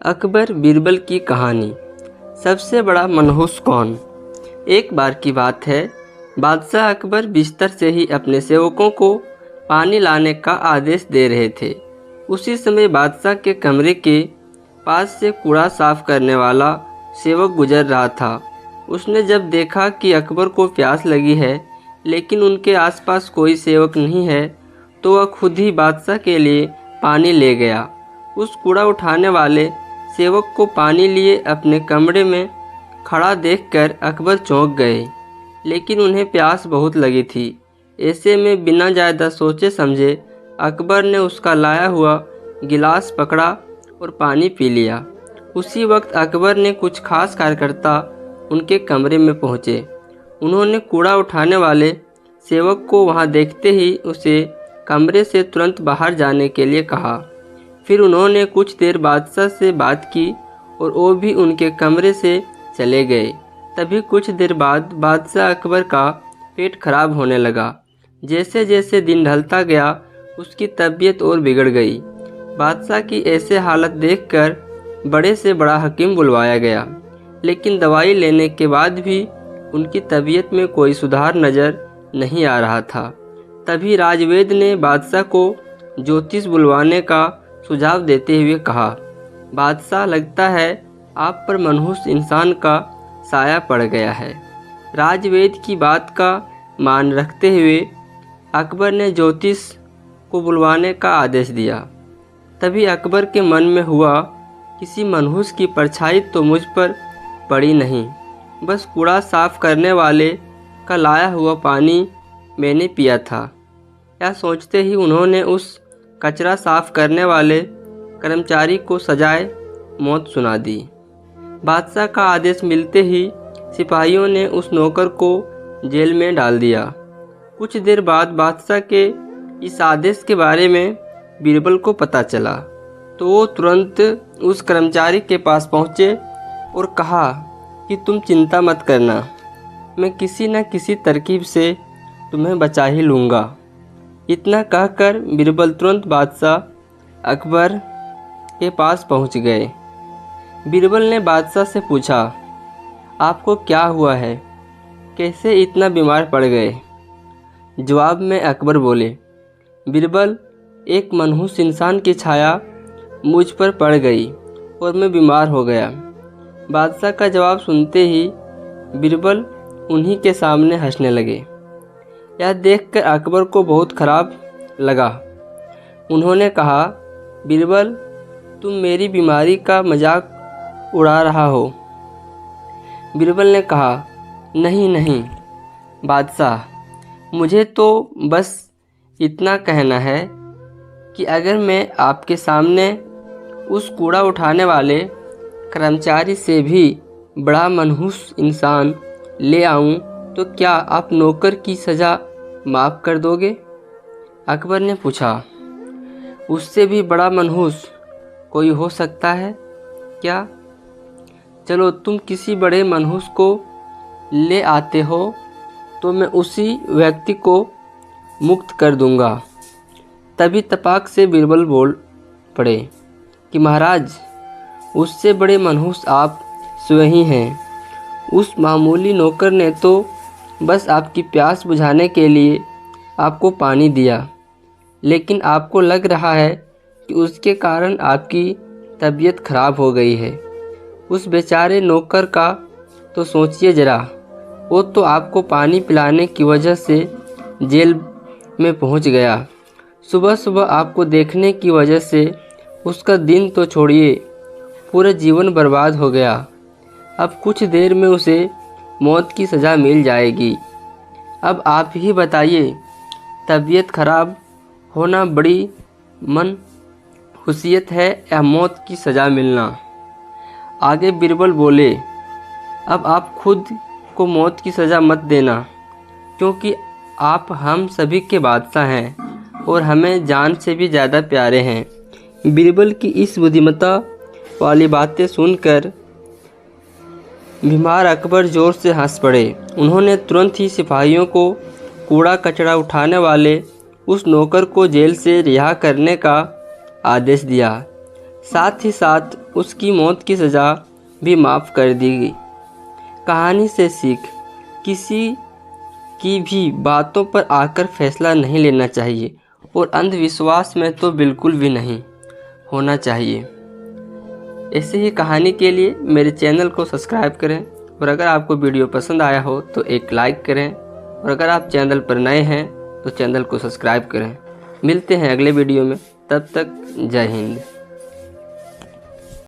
अकबर बीरबल की कहानी। सबसे बड़ा मनहूस कौन। एक बार की बात है, बादशाह अकबर बिस्तर से ही अपने सेवकों को पानी लाने का आदेश दे रहे थे। उसी समय बादशाह के कमरे के पास से कूड़ा साफ करने वाला सेवक गुजर रहा था। उसने जब देखा कि अकबर को प्यास लगी है लेकिन उनके आसपास कोई सेवक नहीं है, तो वह खुद ही बादशाह के लिए पानी ले गया। उस कूड़ा उठाने वाले सेवक को पानी लिए अपने कमरे में खड़ा देखकर अकबर चौंक गए, लेकिन उन्हें प्यास बहुत लगी थी। ऐसे में बिना ज़्यादा सोचे समझे अकबर ने उसका लाया हुआ गिलास पकड़ा और पानी पी लिया। उसी वक्त अकबर ने कुछ खास कार्यकर्ता उनके कमरे में पहुँचे। उन्होंने कूड़ा उठाने वाले सेवक को वहां देखते ही उसे कमरे से तुरंत बाहर जाने के लिए कहा। फिर उन्होंने कुछ देर बादशाह से बात की और वो भी उनके कमरे से चले गए। तभी कुछ देर बाद बादशाह अकबर का पेट खराब होने लगा। जैसे जैसे दिन ढलता गया उसकी तबीयत और बिगड़ गई। बादशाह की ऐसे हालत देखकर बड़े से बड़ा हकीम बुलवाया गया, लेकिन दवाई लेने के बाद भी उनकी तबीयत में कोई सुधार नज़र नहीं आ रहा था। तभी राजवेद ने बादशाह को ज्योतिष बुलवाने का सुझाव देते हुए कहा, बादशाह, लगता है आप पर मनहूस इंसान का साया पड़ गया है। राजवेद की बात का मान रखते हुए अकबर ने ज्योतिष को बुलवाने का आदेश दिया। तभी अकबर के मन में हुआ, किसी मनहूस की परछाई तो मुझ पर पड़ी नहीं, बस कूड़ा साफ करने वाले का लाया हुआ पानी मैंने पिया था। यह सोचते ही उन्होंने उस कचरा साफ करने वाले कर्मचारी को सजाए मौत सुना दी। बादशाह का आदेश मिलते ही सिपाहियों ने उस नौकर को जेल में डाल दिया। कुछ देर बाद बादशाह के इस आदेश के बारे में बीरबल को पता चला, तो वो तुरंत उस कर्मचारी के पास पहुँचे और कहा कि तुम चिंता मत करना, मैं किसी न किसी तरकीब से तुम्हें बचा ही लूँगा। इतना कहकर बीरबल तुरंत बादशाह अकबर के पास पहुँच गए। बीरबल ने बादशाह से पूछा, आपको क्या हुआ है, कैसे इतना बीमार पड़ गए। जवाब में अकबर बोले, बीरबल, एक मनहूस इंसान की छाया मुझ पर पड़ गई और मैं बीमार हो गया। बादशाह का जवाब सुनते ही बीरबल उन्हीं के सामने हंसने लगे। यह देखकर अकबर को बहुत खराब लगा। उन्होंने कहा, बीरबल, तुम मेरी बीमारी का मजाक उड़ा रहा हो। बीरबल ने कहा, नहीं नहीं बादशाह, मुझे तो बस इतना कहना है कि अगर मैं आपके सामने उस कूड़ा उठाने वाले कर्मचारी से भी बड़ा मनहूस इंसान ले आऊं, तो क्या आप नौकर की सज़ा माफ़ कर दोगे। अकबर ने पूछा, उससे भी बड़ा मनहूस कोई हो सकता है क्या। चलो, तुम किसी बड़े मनहूस को ले आते हो तो मैं उसी व्यक्ति को मुक्त कर दूंगा। तभी तपाक से बीरबल बोल पड़े कि महाराज, उससे बड़े मनहूस आप स्वयं ही हैं। उस मामूली नौकर ने तो बस आपकी प्यास बुझाने के लिए आपको पानी दिया, लेकिन आपको लग रहा है कि उसके कारण आपकी तबीयत खराब हो गई है। उस बेचारे नौकर का तो सोचिए ज़रा, वो तो आपको पानी पिलाने की वजह से जेल में पहुंच गया। सुबह सुबह आपको देखने की वजह से उसका दिन तो छोड़िए, पूरा जीवन बर्बाद हो गया। अब कुछ देर में उसे मौत की सज़ा मिल जाएगी। अब आप ही बताइए, तबीयत खराब होना बड़ी मनहूसियत है या मौत की सज़ा मिलना। आगे बीरबल बोले, अब आप खुद को मौत की सज़ा मत देना, क्योंकि आप हम सभी के बादशाह हैं और हमें जान से भी ज़्यादा प्यारे हैं। बीरबल की इस बुद्धिमत्ता वाली बातें सुनकर बीमार अकबर ज़ोर से हंस पड़े। उन्होंने तुरंत ही सिपाहियों को कूड़ा कचरा उठाने वाले उस नौकर को जेल से रिहा करने का आदेश दिया। साथ ही साथ उसकी मौत की सज़ा भी माफ़ कर दी गई। कहानी से सीख, किसी की भी बातों पर आकर फैसला नहीं लेना चाहिए और अंधविश्वास में तो बिल्कुल भी नहीं होना चाहिए। ऐसे ही कहानी के लिए मेरे चैनल को सब्सक्राइब करें और अगर आपको वीडियो पसंद आया हो तो एक लाइक करें और अगर आप चैनल पर नए हैं तो चैनल को सब्सक्राइब करें। मिलते हैं अगले वीडियो में, तब तक जय हिंद।